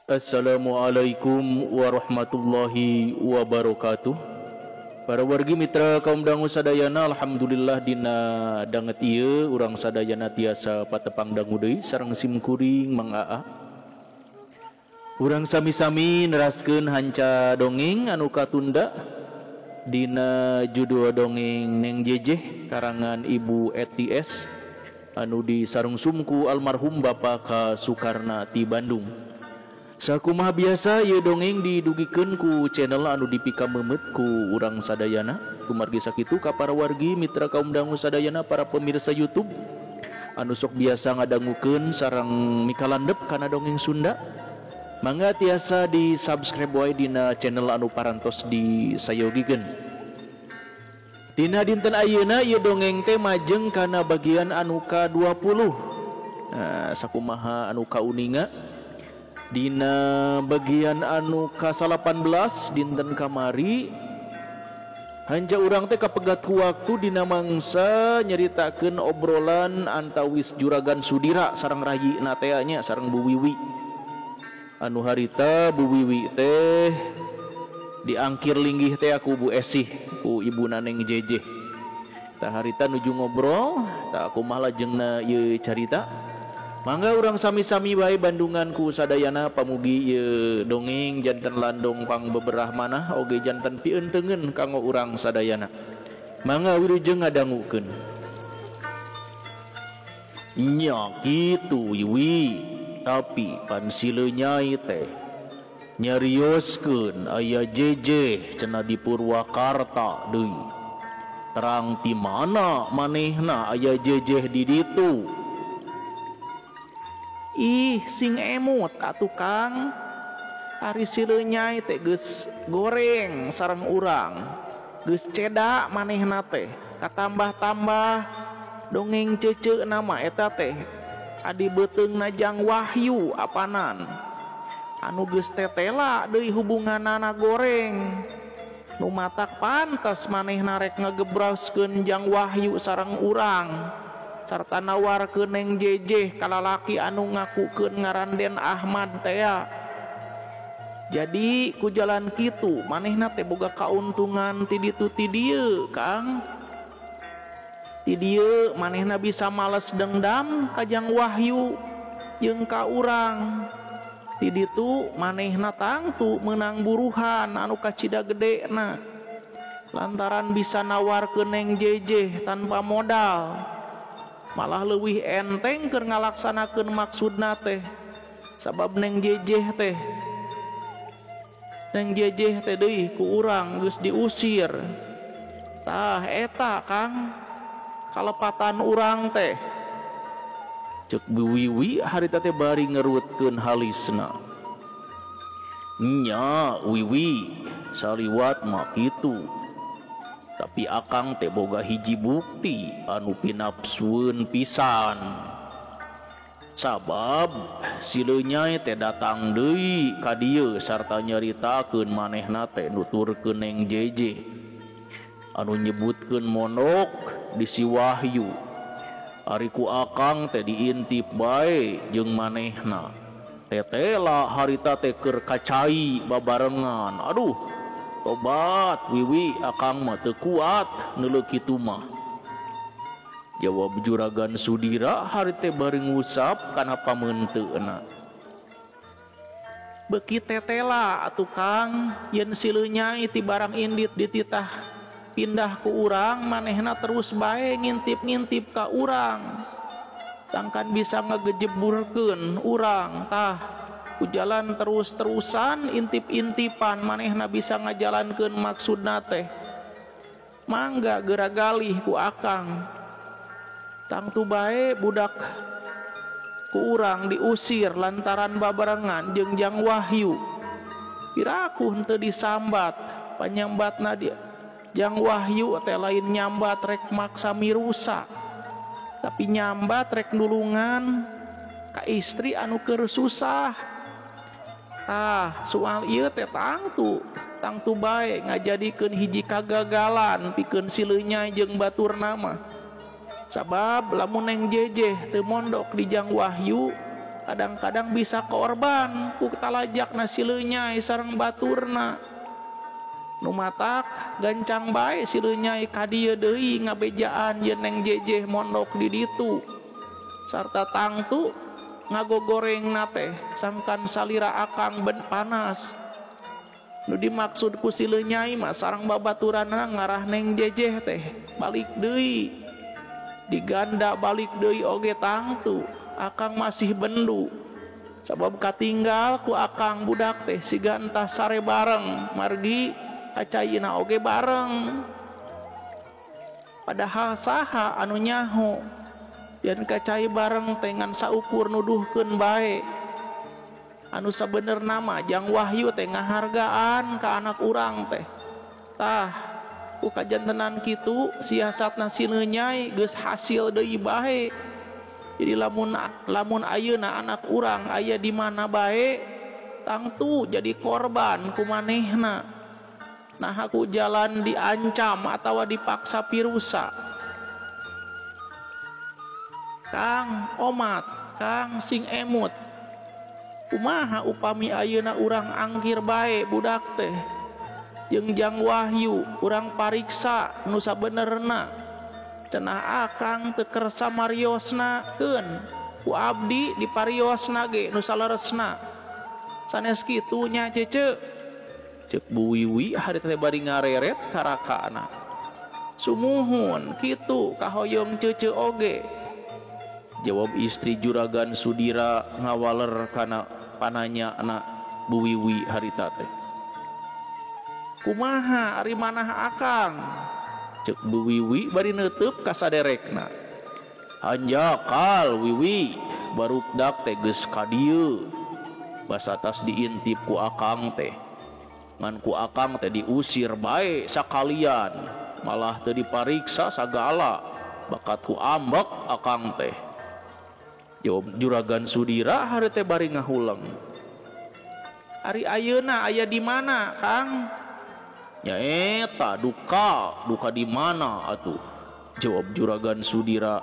Assalamualaikum warahmatullahi wabarakatuh. Para wargi mitra kaum dangu sadayana, alhamdulillah dina danget ieu urang sadayana tiasa patepang dangu deui sareng simkuring Mang Aa. Urang sami-sami neraskeun hanca dongeng anu katunda dina judul dongeng Neng Jejeh karangan Ibu ETS anu disarungsumku almarhum Bapak Ka Sukarna ti Bandung. Sakumaha biasa ieu dongeng didugikeun ku channel anu dipika meumeut ku urang sadayana. Kumargi sakitu ka para wargi mitra kaum dangu sadayana para pemirsa YouTube anu sok biasa ngadangukeun sareng mikalandep kana dongeng Sunda. Mangga tiasa di subscribe wae dina channel anu parantos disayogikeun. Dina dinten ayeuna ieu dongeng teh majeng kana bagian anu ka-20. Sakumaha anu kauninga dina bagian anu ka-18 dinten kamari hanja urang teh kapegat ku waktu dina mangsa nyaritakeun obrolan antawis Juragan Sudira sareng rayina teh nya sareng Bu Wiwi. Anu harita Bu Wiwi teh diangkir linggih teh aku Bu Esih ku ibuna Neng Jejeh. Tah harita nuju ngobrol tah kumaha lajengna ieu carita. Mangga urang sami-sami bae bandunganku sadayana pamugi ieu dongeng janten landong pang beberah manah oge janten pieunteugeun kanggo urang sadayana. Mangga wilujeng ngadangukeun. Nya kitu Wiwi, tapi pan sileu nyai teh nyarioskeun aya Jejeh cenah di Purwakarta deui. Terang ti mana manehna aya Jejeh di ditu? Ih sing emut atuh Kang, ari sileu nyai teh geus goreng sareng urang, geus ceda manehna teh katambah-tambah dongeng ceuceuk nama eta teh adi beuteungna Jang Wahyu apanan anu geus tetela deui hubunganana goreng nu matak pantes manehna rek ngagebraskeun Jang Wahyu sareng urang sarta nawarkeun Neng Jejeh ka lalaki anu ngakukeun ngaran Den Ahmad teh. Jadi ku jalan kitu manehna teh boga kauntungan ti ditu ti dieu Kang. Ti dieu manehna bisa males dendam ka Jang Wahyu jeung ka urang. Ti ditu manehna tangtu meunang buruhan anu kacida gedena lantaran bisa nawarkeun Neng Jejeh tanpa modal. Malah leuwih enteng keur ngalaksanakeun maksudna teh sabab Neng Jejeh teh deui ku urang geus diusir. Tah eta Kang kalepatan urang teh. Ceuk Bu Wiwi harita teh bari ngeruwetkeun halisna. Nya Wiwi saliwat mah kitu. Tapi akang teh boga hiji bukti anu pinapsueun pisan. Sabab sileu nyai teh datang deui ka dieu sarta nyaritakeun manehna teh nuturkeun Neng Jejeh anu nyebutkeun mondok di Si Wahyu. Ari ku akang teh diintip bae jeung manehna. Tetela harita teh keur kacai babarengan. Aduh tobat Wiwi akang mah teu kuat neuleuh kitu mah. Jawab Juragan Sudira hari teh bari ngusap kana pameunteuna. Beuki tetela atuh Kang, yen sileu nyai ti barang indit dititah pindah ku urang manehna terus bae ngintip-ngintip ka urang. Sangkan bisa ngagejeburkeun urang tah ku jalan terus-terusan intip-intipan manehna bisa ngajalankeun maksudna teh. Mangga geragalih ku akang. Tangtu bae budak ku urang diusir lantaran babarengan jeung Jang Wahyu. Piraku henteu disambat, panyambatna dia Jang Wahyu teh lain nyambat rek maksa mirusa, tapi nyambat rek nulungan ka istri anu keur susah. Soal ieu teh tangtu bae ngajadikeun hiji kagagalan pikeun sileu nyai jeung baturna mah. Sabab lamun Neng Jejeh teu mondok di Jang Wahyu kadang-kadang bisa korban ku talajakna sileunyai sareng baturna nu matak gancang bae sileunyai ka dieu deui ngabejaan yeun neng jejeh mondok di ditu sarta tangtu ngagogorengna teh sangkan salira akang ben panas nu dimaksud ku sileunyai mah sareng babaturanna ngarah neng jejeh teh balik deui diganda balik deui oge tangtu akang masih bendu sabab katinggal ku akang budak teh siga entah sare bareng margi kacaina oge bareng padahal saha anu nyaho yen kacai bareng teh ngan saukur nuduhkeun bae anu sabenerna mah Jang Wahyu teh ngahargaan ka anak urang teh tah ku kajantenan kitu siasatna sileunyai geus hasil deui bae jadi lamun ayeuna anak urang aya di mana bae tangtu jadi korban ku manehna nah aku jalan diancam atawa dipaksa pirusa Kang Omat Kang sing emut kumaha upami ayeuna urang angkir bae budak teh jeung Jang Wahyu urang pariksa nu sabenerna cenah akang teu kersa mariosnakeun ku abdi di pariosna ge nu saleresna sanes kitu nya cece ceuk Bu Wiwi hari teh bari ngareret karakana sumuhun kitu kahoyong cece oge jawab istri Juragan Sudira ngawaler kana pananya anak Bu Wiwi harita teh kumaha ari manah akang ceuk Bu Wiwi bari neuteub ka saderekna hanjakal Wiwi barukdak teh geus ka dieu basa tas diintip ku akang teh ngan ku akang teh diusir bae sakalian malah teu dipariksa sagala bakat ku ambek akang teh jawab Juragan Sudira hari teh bari ngahulang ari ayeuna aya di mana Kang nya eta duka di mana atuh jawab Juragan Sudira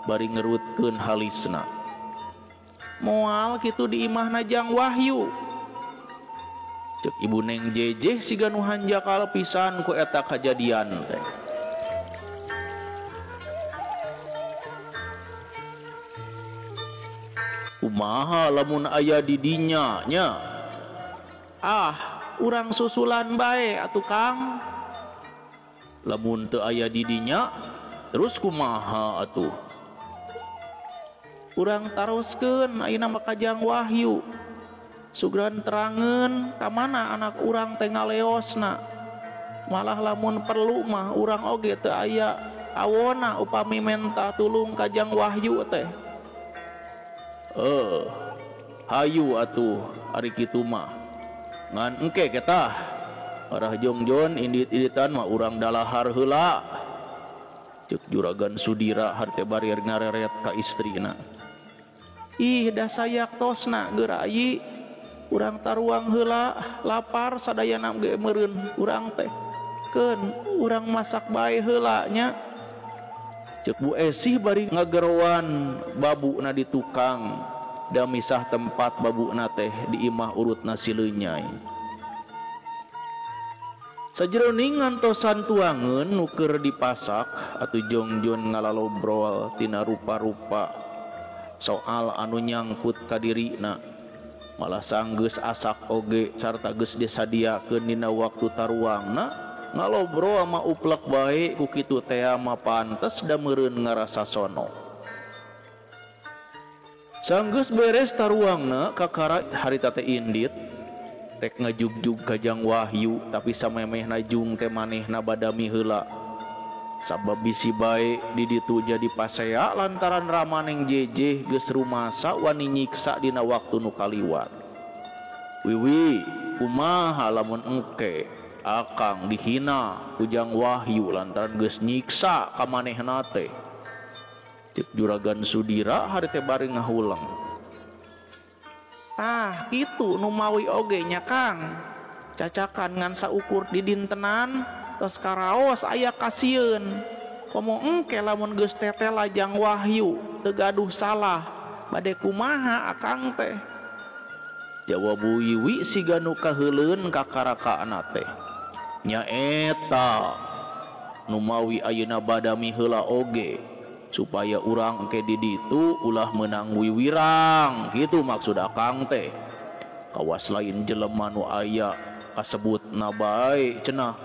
bari ngerutkeun halisna moal kitu di imahna Jang Wahyu ceuk ibu neng jejeh siga nu hanjakal pisan ku eta kajadian teh kumaha lamun aya di dinya nya urang susulan bae atuh Kang lamun teu aya di dinya terus kumaha atuh urang taroskeun ayeuna mah ka Jang Wahyu sugran terangeun ka mana anak urang teh ngaleosna malah lamun perlu mah urang oge teu aya awona upami menta tulung ka Jang Wahyu teh hayu atuh ari kitu mah ngan engke ketah arah jongjon indit-inditan mah urang dalahar heula ceuk Juragan Sudira harte bari ngareret ka istrina ih da sayak tosna geurayi urang taruang heula lapar sadayana ge meureun urang teh keun urang masak bae heula nya ceuk Bu Esih bari ngagerowan babuna di tukang da misah tempat babuna teh di imah urutna sileunyai sajroning ngantosan tuangeun nu keur dipasak atuh jongjon ngalalobrol tina rupa-rupa soal anu nyangkut ka dirina malah sanggeus asak oge sarta geus disadiakeun dina waktu taruangna ngalobrol mah uplek bae ku kitu teh mah pantes da meureun ngarasa sono sanggeus beres taruangna kakara harita teh indit rek ngajugjug ka Jang Wahyu tapi samemehna jung teh manehna badami heula sabab bisi bae di ditu jadi pasea lantaran ramaneng jejeh geus rumasa wani nyiksa dina waktu nu kaliwat Wiwi kumaha lamun engke akang dihina ku Jang Wahyu lantaran geus nyiksa ka manehna teh ceuk Juragan Sudira hari teh bari ngahulang kitu nu mawi oge nya Kang cacakan ngan saukur di dintenan tos karaos aya kasieun komo engke lamun geus tetela Jang Wahyu teu gaduh salah bade kumaha akang teh? Jawab Wiwi siga nu kaheuleun ka karakaana teh. Nyaeta nu mawi ayeuna badami heula oge supaya urang engke di ditu ulah menang wiwirang gitu maksud akang teh. Kawas lain jelema nu aya kasebutna bae cenah.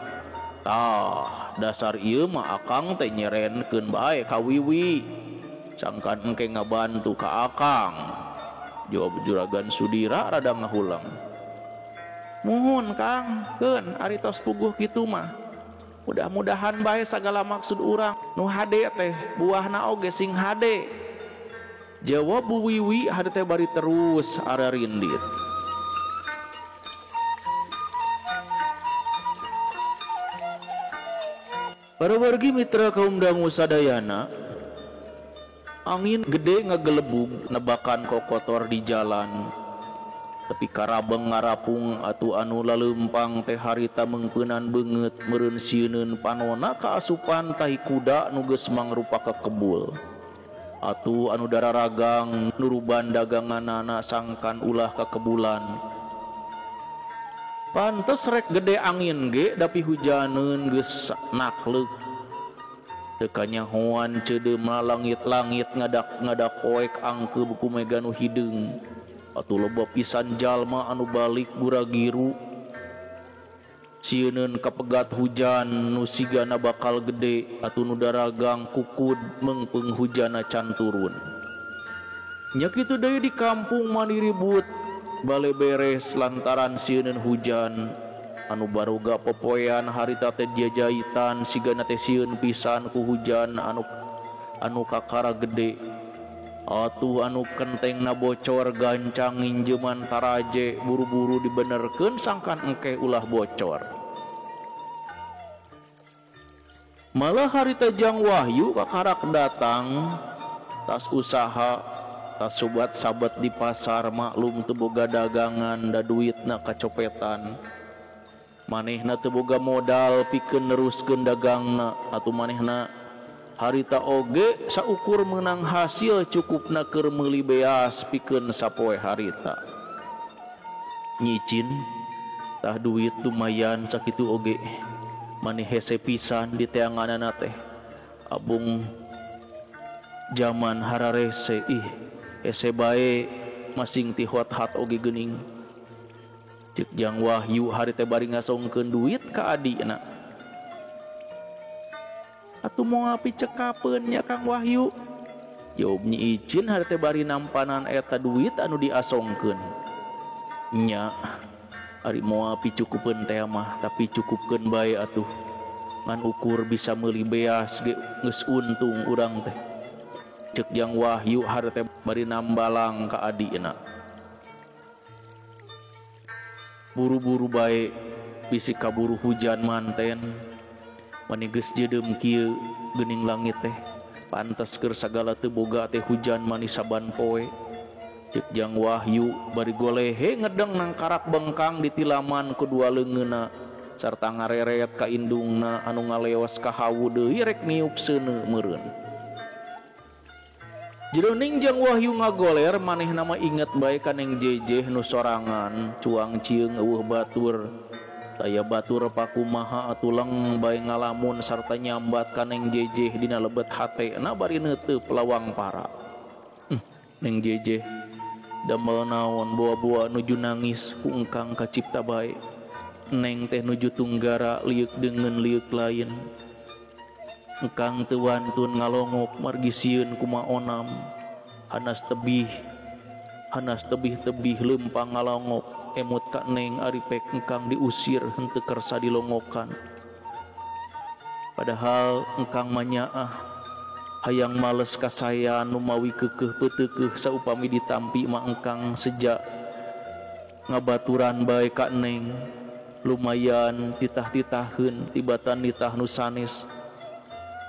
Tah dasar ieu mah akang teh nyerenkeun bae ka Wiwi sangkan engke ngabantu ka akang. Jawab Juragan Sudira rada ngahulang. Muhun Kang, keun ari tos puguh kitu mah. Mudah-mudahan bae sagala maksud urang nu hade teh buahna oge sing hade. Jawab Bu Wiwi hade teh bari terus ararindit. Para wargi mitra kaum dangu sadayana, angin gede ngagelebug nebakan kokotor di jalan. Tapi karabeng ngarapung atu anu laleumpang teh harita mengpeunan beungeut meureun sieuneun panona ka asupan tahi kuda nu geus mangrupa kekebul. Atu anu dararagang nuruban daganganana sangkan ulah kekebulan. Pantes rek gede angin ge tapi hujaneun geus nakleuk. Tekanya hoan ceudem langit-langit ngadak poek angke buku mega nu hideung. Atuh loba pisan jalma anu balik gura-giru. Sieun kapegat hujan nu sigana bakal gede atuh nu daragang kukud mengpeung hujana can turun. Nya kitu deui di kampung mani ribut bale beres lantaran sieun hujan. Anu baruga popoean harita teh jajahitan sigana teh sieun pisan ku hujan anu kakara gede. Atuh anu kentengna bocor gancang nginjeman taraje buru-buru dibenerkeun sangkan engke ulah bocor. Malah harita Jang Wahyu kakarak datang tas usaha tas sobat sabat di pasar maklum teu boga dagangan da duitna kacopetan. Manehna teu boga modal pikeun neruskeun dagangna atuh manehna harita oge saukur meunang hasil cukupna keur meuli beas pikeun sapoe harita. Nyicin tah duit lumayan sakitu oge maneh hese pisan di teanganana teh. Abung zaman hararese hese bae masing ti hot-hat oge geuning. Cek Jang Wahyu hari teh bari ngasongkeun duit ka adina. Atuh moal picekapeun nya Kang Wahyu. Jawab Nyi Icin hari teh bari nampanan eta duit anu diasongkeun. Nya ari moal picukupeun teh mah tapi cukupkeun bae atuh. Ngan ukur bisa meuli beas ge geus untung urang teh. Cek Jang Wahyu hari teh bari nambalang ka adina. Buru-buru bae bisi kaburu hujan manten mani geus jeudem kieu geuning langit teh pantes keur sagala teu boga teh hujan mani saban poe. Cek Jang Wahyu bari golehe ngedeng nang karak bengkang di tilaman kedua leungeunna sarta ngareret ka indungna anu ngaleos ka hawu deui rek niup seuneu meureun. Jroning Jang Wahyu ngagoler manehna mah inget bae ka Neng Jejeh nu sorangan cuang cieung eueuh batur. Taya batur pakumaha atuh leng bae ngalamun sarta nyambat ka Neng Jejeh dina lebet hatena bari neuteup lawang para. Neng Jejeh damel naon boa-boa nuju nangis ku engkang kacipta bae. Neng teh nuju tunggara liuk dengan liuk lain. Engkang teu wantun ngalongok margi sieun kumaha onam. Hanas tebih leumpang ngalongok emut ka Neng ari pek engkang diusir henteu kersa dilongokan. Padahal engkang manyaah hayang males ka saya nu mawi keukeuh peuteukeuh saupami ditampi mah engkang sejak ngabaturan bae ka Neng lumayan titah-titaheun tibatan nitah nu sanes.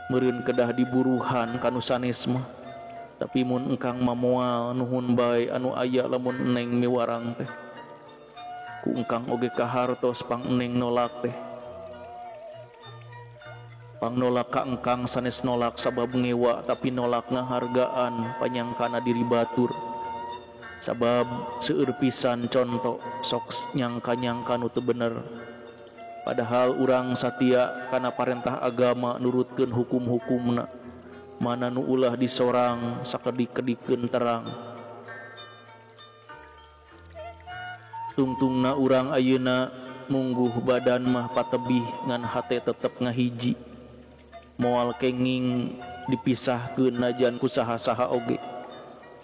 Meureun kedah diburuhan kanu sanes mah tapi mun engkang mamoal nuhun bae anu aya lamun Neng miwarang teh ku engkang oge kahartos pang Neng nolak teh pang nolak ka engkang sanes nolak sabab ngewa tapi nolak ngahargaan panyangkana diri batur sabab seueur pisan contoh sok nyangka-nyangka nu teu bener. Padahal urang satia kana parentah agama nurutkeun hukum-hukumna, mana nu ulah disorang sakedik-kedikeun terang. Tungtungna urang ayeuna mungguh badan mah patebih ngan hate tetep ngahiji, moal kenging dipisahkeun najan ku saha-saha oge.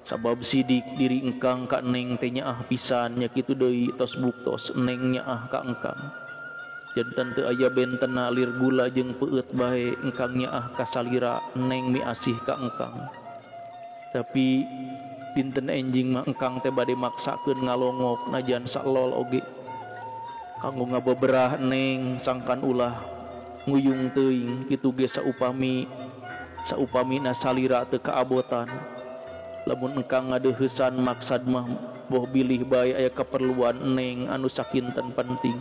Sabab sidik diri engkang ka neng teh nyaah pisan nya kitu deui tos buktos neng nyaah ka engkang. Janten teu aya bentena lir gula jeung peueut bae engkang nyaah ka salira neng miasih ka engkang. Tapi pinten enjing mah engkang teh bade maksakeun ngalongok najan salol oge. Kanggo ngabeberah neng sangkan ulah nguyung teuing kitu ge saupamina salira teu kaabotan. Lamun engkang ngadeuheusan maksad mah boh bilih bae aya kaperluan neng anu sakinten penting.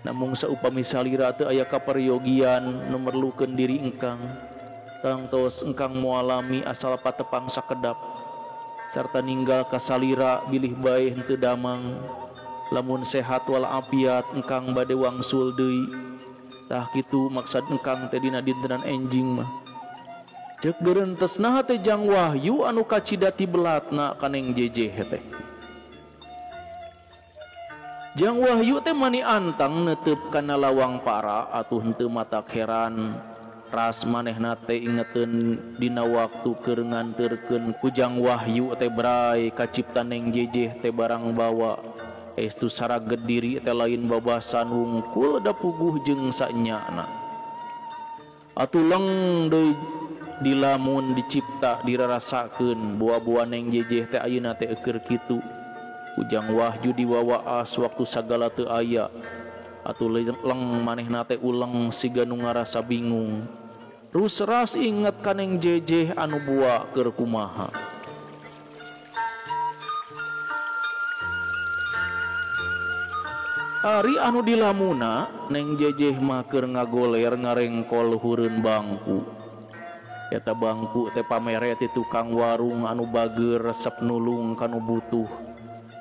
Namun saupami salira teu aya kaperyogian nu merlukeun diri engkang, tangtos engkang moalami asal patepang sakedap sarta ninggal ka salira bilih bae henteu damang. Lamun sehat walafiat engkang bade wangsul deui, tah kitu maksad engkang teh dina dintenan enjing mah. Ceuk geurentesna teh Jang Wahyu anu kacidati belatna kaneng jejeh teh. Jang Wahyu teh mani antang neuteup kana lawang para atuh henteu matak heran ras manehna teh ingeteun dina waktu keur nganteurkeun ku Jang Wahyu teh bray kacipta neng jejeh teh barang bawa estu saraget diri teh lain babasan wungkul da puguh jeung sanyana. Atuleng deui dilamun dicipta dirarasakeun buah-buah neng jejeh teh ayeuna teh keur kitu. Ujang Wahyu diwawaas waktu sagala teu aya atuh leng manehna teh uleng siga nu ngarasa bingung. Terus ras inget kaneng jejeh anu bua keur kumaha. Ari anu dilamuna neng jejeh mah keur ngagoler ngarengkol luhureun bangku. Eta bangku teh pamere ti tukang warung anu bageur resep nulung kanu butuh.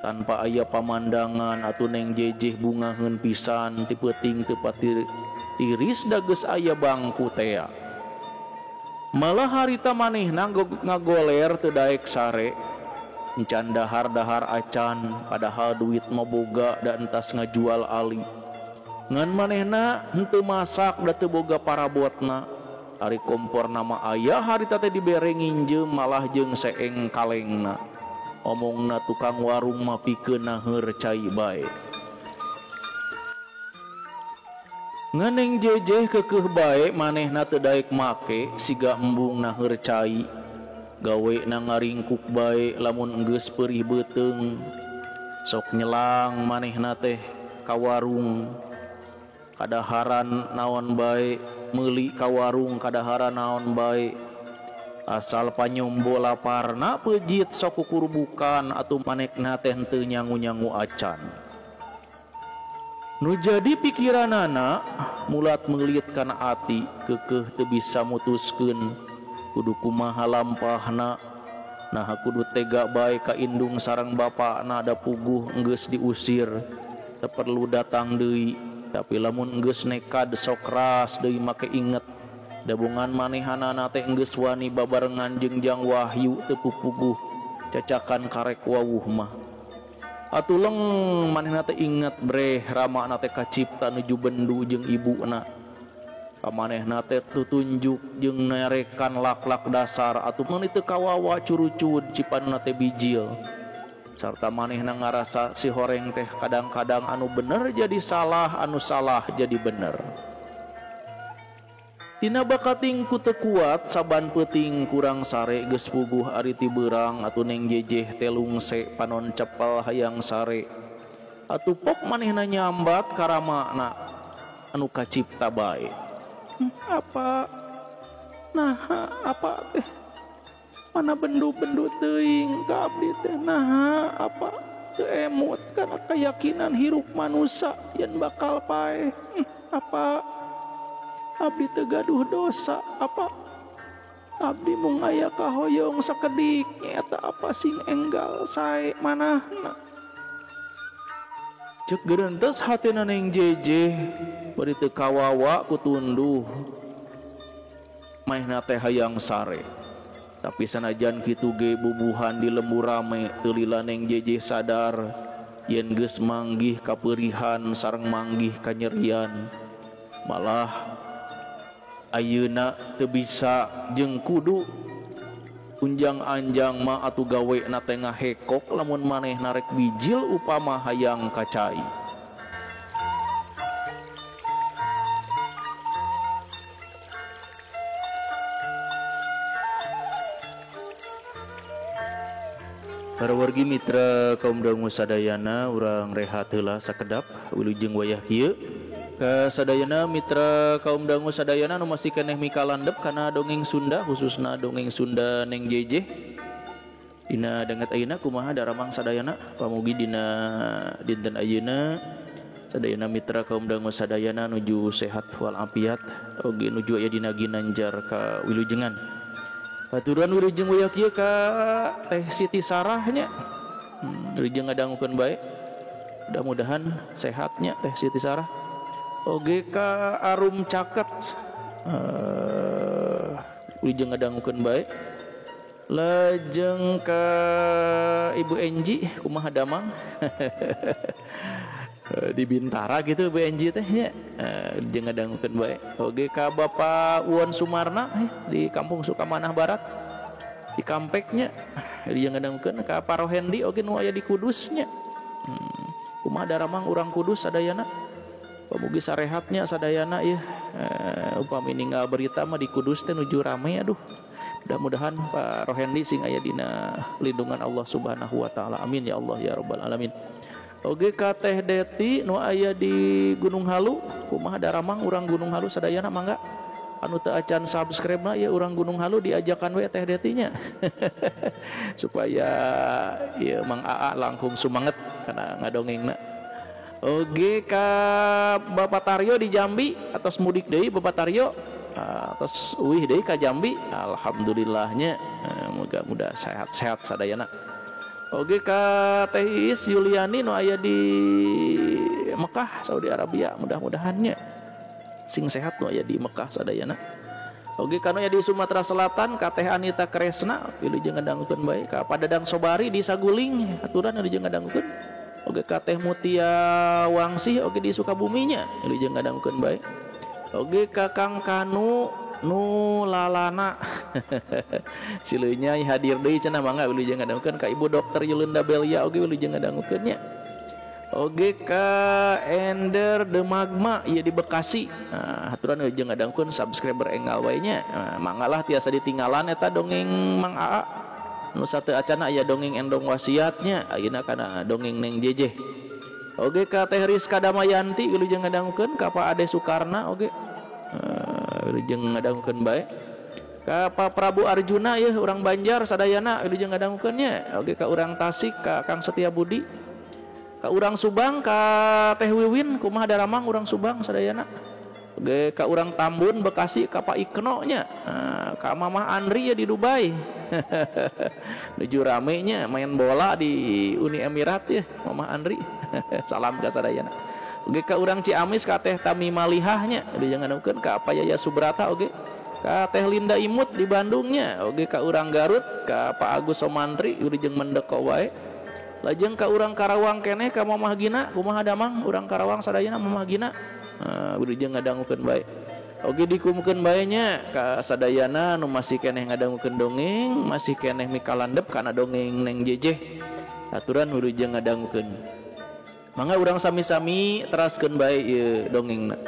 Tanpa aya pamandangan atuh neng jejeh bungaheun pisan ti peuting teu pati tiris da geus aya bangku teh. Malah harita manehna ngagoler teu daek sare, encan dahar-dahar acan padahal duit mah boga da entas ngajual ali. Ngan manehna henteu masak da teu boga parabotna. Ari kompor nama aya harita teh dibere nginjeum malah jeung seeng kalengna. Omongna tukang warung mah pikeun naheur cai bae. Nganeng jejeh keukeuh bae manehna teu daek make siga embung naheur cai. Gawena ngaringkuk bae lamun geus peurih beuteung. Sok nyelang manehna teh ka warung. Kadaharan naon bae meuli ka warung kadaharan naon bae. Asal panyombo laparna peujit sok kukurubukan atuh manehna teh henteu nyangu-nyangu acan. Nu jadi pikiranana mulat meulit kana ati keukeuh teu bisa mutuskeun kudu kumaha lampahna. Nah kudu tega bae ka indung sareng bapakna da puguh geus diusir teu perlu datang deui. Tapi lamun geus nekad sok ras deui make inget dabungan manehanana teh geus wani babarengan jeung Jang Wahyu teu pupuguh cacakan karek wawuh mah. Atuleng manehna teh inget breh ramana teh kacipta nuju bendu jeung ibuna. Ka manehna teh tutunjuk jeung nerekan lak-lak dasar atuh meuni teu kawawa curucud cipanna teh bijil. Sarta manehna ngarasa si horeng teh kadang-kadang anu bener jadi salah, anu salah jadi bener. Tina bakating ku teu kuat saban peuting kurang sare geus puguh ari ti beurang atuh neng jejeh teh lungse panon cepel hayang sare. Atuh pok manehna nyambat ka ramana anu kacipta bae. Apa? Nah, apa teh? Mana bendu-bendu teuing ka abdi teh naha apa teu emut kana keyakinan hirup manusia yen bakal paeh. Apa abdi teu gaduh dosa apa abdi mung aya kahoyong sakedik eta apa sing enggal sae manahna. Cek gerentos hatina neng jeje bari teu kawawa ku tunduh maehna teh hayang sare. Tapi sanajan kitu ge bubuhan di lembu rame teu lila neng jeje sadar yen geus manggih kapeurihan sareng manggih kanyerian. Malah ayeuna teu bisa jeung kudu unjang-anjang mah atuh gaweuna teh ngahekok lamun manehna rek bijil upama hayang kacai. Para wargi mitra kaum dangu sadayana urang rehat heula sakedap wilujeng wayah kieu ka sadayana mitra kaum dangu sadayana nu masih keneh mikalandep kana dongeng Sunda khususna dongeng Sunda neng jeje dina danget ayeuna kumaha daramang sadayana pamugi dina dinten ayeuna sadayana mitra kaum dangu sadayana nuju sehat walafiat oge nuju aya dina ginanjar ka wilujengan. Baturan wilujeng wayah kieu ka Teh Siti Sarahnya. Wilujeng ngadangukeun bae. Mudah-mudahan sehatnya Teh Siti Sarah. Oge ka Arum Caket. Wilujeng ngadangukeun bae. Lajeng ka Ibu Enji kumaha damang. Di Bintara gitu Bu Enji teh nya. Jeung ngadangukeun bae. Oge ka Bapak Uwan Sumarna di Kampung Sukamanah Barat. Di Kampeknya. Jeung ngadangukeun ka Pak Rohendi oge nu aya di Kudusnya. Kumaha daramang urang Kudus sadayana. Pamugi sarehatnya sadayana ieu. Upami ninggal berita mah di Kudus teh nuju rame aduh. Mudah-mudahan Pak Rohendi sing aya dina lindungan Allah Subhanahu wa taala. Amin ya Allah ya rabbal alamin. Oge ka Teh Deti nu aya di Gunung Halu kumaha daramang urang Gunung Halu sadayana mangga anu teu acan subscribe na ya urang Gunung Halu diajakan we Teh Detinya supaya ieu Mang Aa langkung sumanget kana ngadongengna. Oge ka Bapak Taryo di Jambi atos mudik deui Bapak Taryo atos uwih deui ka Jambi alhamdulillahnya mudah-mudahan sehat-sehat sadayana. Oge ka Teh Iis Yuliani nu aya di Mekah Saudi Arabia mudah-mudahannya sing sehat nu aya di Mekah sadayana. Oge ka nu aya di Sumatera Selatan ka Teh Anita Kresna wilujeng ngadangukeun bae ka Padadang Sobari di Saguling aturan wilujeng ngadangukeun. Oge ka Teh Mutia Wangsi oge di Sukabuminya wilujeng ngadangukeun bae. Oge ka Kang Kanu nu lalana sileunya hadir deui cenah mangga wilujeng ngadangukeun ka Ibu Dokter Yulunda Belia oge wilujeng ngadangukeun nya. Oge ka Ender de Magma ieu di Bekasi. Haturan wilujeng ngadangukeun subscriber enggal wae nya. Manggalah tiasa ditinggalan eta dongeng Mang Aa. Nu sateu acana aya dongeng endong wasiatnya ayeuna kana dongeng neng jeje. Oge ka Teh Rizka Damayanti wilujeng ngadangukeun ka Pak Ade Sukarna oge wilujeng ngadangukeun bae. Ka Pak Prabu Arjuna ya urang Banjar sadayana wilujeng ngadangukeun nya. Oge ka urang Tasik ka Kang Setia Budi. Ka urang Subang ka Teh Wiwin kumaha daramang urang Subang sadayana. Oge ka urang Tambun Bekasi ka Pak Ikno nya. Ka Mamah Andri ya di Dubai. Nuju rame nya main bola di Uni Emirat ya Mamah Andri. Salam ka sadayana. Oge ka urang Ciamis ka Teh Tamimah Lihahnya wilujeng ngadangukeun ka Pak Yaya Subrata oge. Ka Teh Linda Imut di Bandungnya oge ka urang Garut ka Pak Agus Somantri wilujeng mendeko wae. Lajeng ka urang Karawang keneh ka Mamah Gina kumaha damang urang Karawang sadayana Mamah Gina wilujeng ngadangukeun bae. Oge dikumkeun bae nya ka sadayana nu masih keneh ngadangukeun dongeng masih keneh mikalandep kana dongeng neng jeje aturan wilujeng ngadangukeun. Mangga urang sami-sami teraskeun bae ieu dongengna.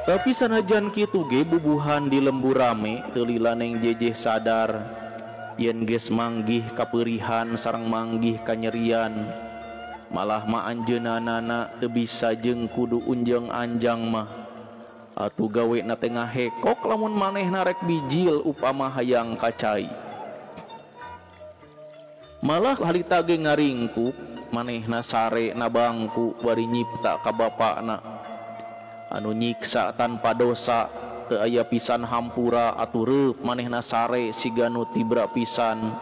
Tapi sanajan kitu ge bubuhan di lembu rame teu lila neng jeje sadar yen geus manggih kapeurihan sareng manggih kanyerian. Malah ma anjeunanana teu bisa jeung kudu unjeng anjang mah atuh gawena teh ngahekok lamun manehna rek bijil upama hayang kacai. Malah harita ge ngaringkuk manehna sare na bangku bari nyipta ka bapakna anu nyiksa tanpa dosa teu aya pisan hampura atureup manehna sare siga nu tibra pisan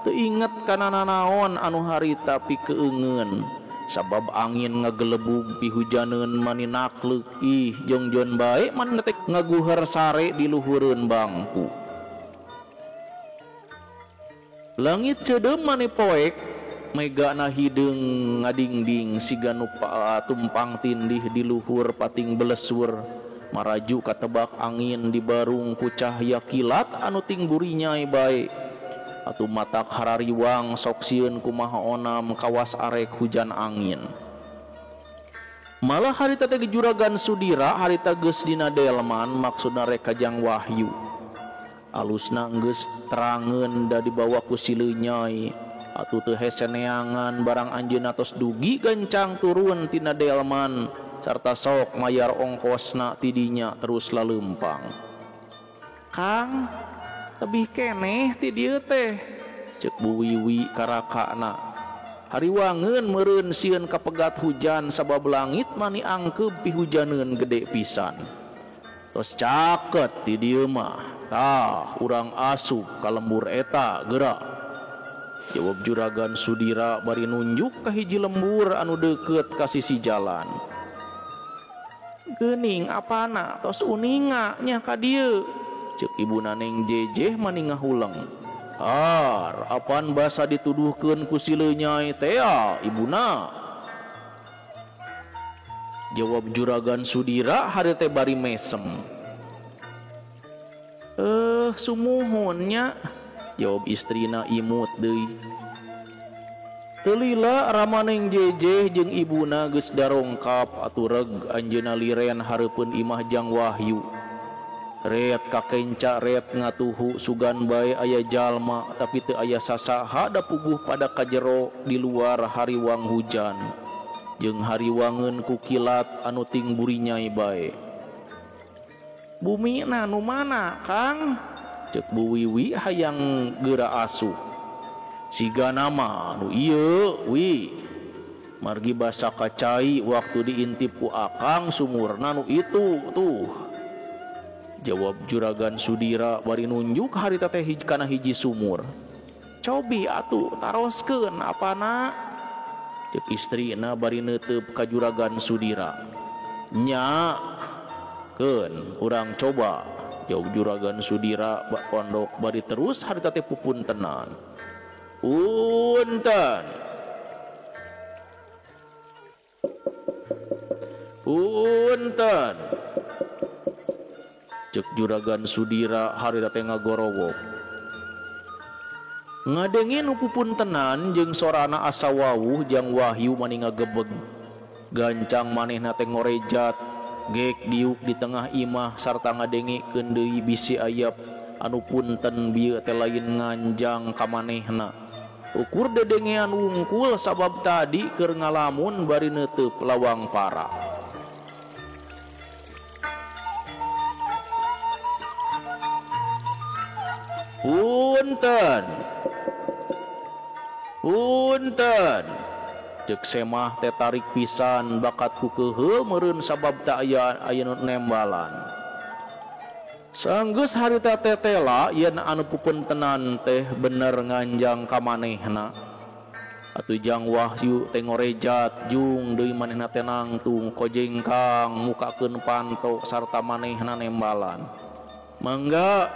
teu inget kana nanaon anu harita pikeungeun sabab angin ngagelebug pihujaneun mani nakleuk ih jongjon bae manehna teh ngaguher sare di luhureun bangku. Langit ceudem mani poek megana hideung ngadingding siga nu tumpang tindih di luhur pating belesur maraju katebak angin di barung ku cahya kilat anu ting buri nyai bae atuh matak harariwang sok sieun kumaha onam kawas arek hujan angin. Malah harita teh juragan Sudira harita geus dina delman maksudna rek Kajang Wahyu alusna geus terangeun da dibawa ku si Nyai atuh teu hese neangan barang anjeunna tos dugi gancang turun tina delman sarta sok mayar ongkosna tidinya terus laleumpang. Kang tebih keneh ti dieu teh ceuk Bu Wiwi karakana hariwangeun meureun sieun kapegat hujan sabab langit mani angkeup pihujaneun gede pisan tos caket ti dieu mah tah urang asup ka lembur eta geura jawab juragan Sudira bari nunjuk ka hiji lembur anu deukeut ka sisi jalan. Geuning apana tos uninga nya ka dieu ceuk ibuna Neng Jejeh mani ngahuleng. Har apaan basa dituduhkeun ku si Nyai teh ibuna? Jawab juragan Sudira hari teh bari mesem. Sumuhun nya jawab istrina imut deui. Teu lila rama Neng Jejeh jeung ibuna geus darongkap atuh reg anjeunna liren hareupeun imah Jang Wahyu. Ret kakenca ret ngatuhu sugan bae aya jalma tapi teu aya sasaha da puguh pada kajero di luar hariwang hujan jeung hariwangeun ku kilat anu ting buri nyai bae. Bumi na nu mana Kang? Ceuk Bu Wiwi hayang geura asuh. Siga nama nu ieu wi margi basa kacai waktu diintip ku akang sumurna nu itu tuh. Jawab juragan Sudira bari nunjuk harita teh kana hiji sumur. Cobi atuh taroskeun apana? Ceuk istrina bari neuteup ka juragan Sudira. Nya keun urang coba. Jawab juragan Sudira bak pondok bari terus harita teh pupuntenan. Punten. Punten. Cek juragan Sudira harita teh ngagorowok. Ngadengin pupuntenan jeung sorana asa wawuh Jang Wahyu mani ngagebeg. Gancang manehna teh ngorejat gek diuk di tengah imah sarta ngadengikeun deui bisi ayap anu punten bieu teh lain nganjang ka manehna. Ukur dedengean wungkul sabab tadi keur ngalamun bari neuteup lawang para. Punten. Punten. Ceuk semah teh tarik pisan bakat ku keuheul meureun sabab tak aya nu nembalan. Sanggeus harita teh tela yen anu pupuntenan teh bener nganjang ka manehna. Atuh Jang Wahyu teh ngorejat jung deui manehna teh nangtung kojengkang mukakeun panto sarta manehna nembalan. Mangga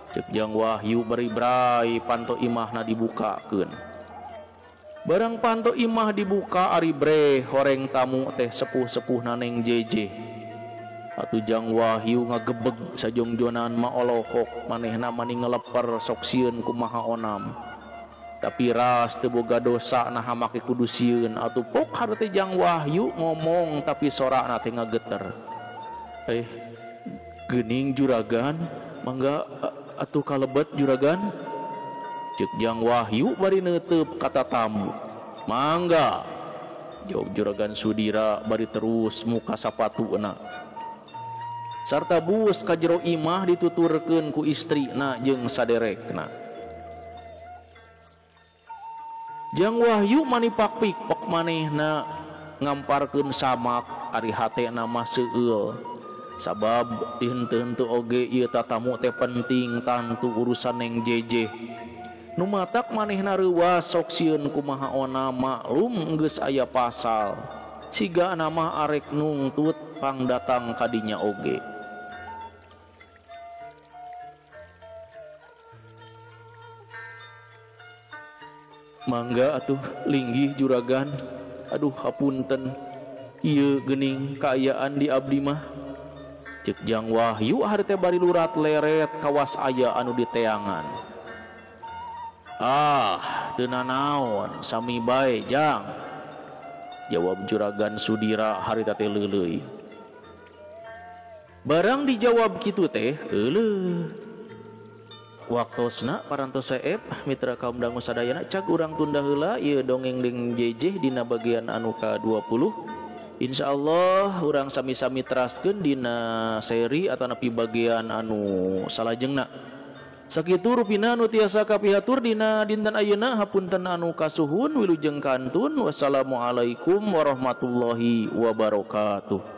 ceuk Jang Wahyu bari brai panto imahna dibukakeun. Barang panto imah dibuka ari bre horeng tamu teh sepuh-sepuhna Neng Jejeh. Atuh Jang Wahyu ngagebeg sajongjonan maolohok manehna mani ngeleper sok sieun kumaha onam. Tapi ras teu boga dosa naha make kudu sieun atuh pok hareuti Jang Wahyu ngomong tapi sorana teh ngageter. Geuning juragan, mangga atuh kalebet juragan. Ceuk Jang Wahyu bari neuteup kata tamu. Mangga. Jawab juragan Sudira bari terus muka sapatuna. Sarta buus ka jero imah dituturkeun ku istrina jeung saderekna. Jang wahyu manipak pikpok manehna ngamparkeun samak ari hatena mah seueul. Sabab henteu-henteu oge ieu tatamu teh penting tantu urusan neng jejeh. Nu matak manehna reuwas sok sieun kumaha ona maklum geus aya pasal. Siga nama arek nungtut pangdatang kadinya oge. Mangga atuh linggih juragan. Aduh hapunten, ieu geuning kaayaan di abdi mah. Ceuk Jang Wahyu hari teh bari lurat leret kawas aya anu diteangan. Ah, teu nanaon, sami bae Jang. Jawab juragan Sudira hari teh leuleuy. Barang dijawab kitu teh, euleuh. Waktosna parantos seep mitra kaum dangu sadayana cak urang tunda heula ieu dongeng deng jejeh dina bagian anu ka-20. Insyaallah urang sami-sami teraskeun dina seri atau nepi bagian anu salajengna. Sakitu rupina anu tiasa kapihatur dina dinten ayeuna hapunten anu kasuhun wilujeng kantun. Wassalamualaikum warahmatullahi wabarakatuh.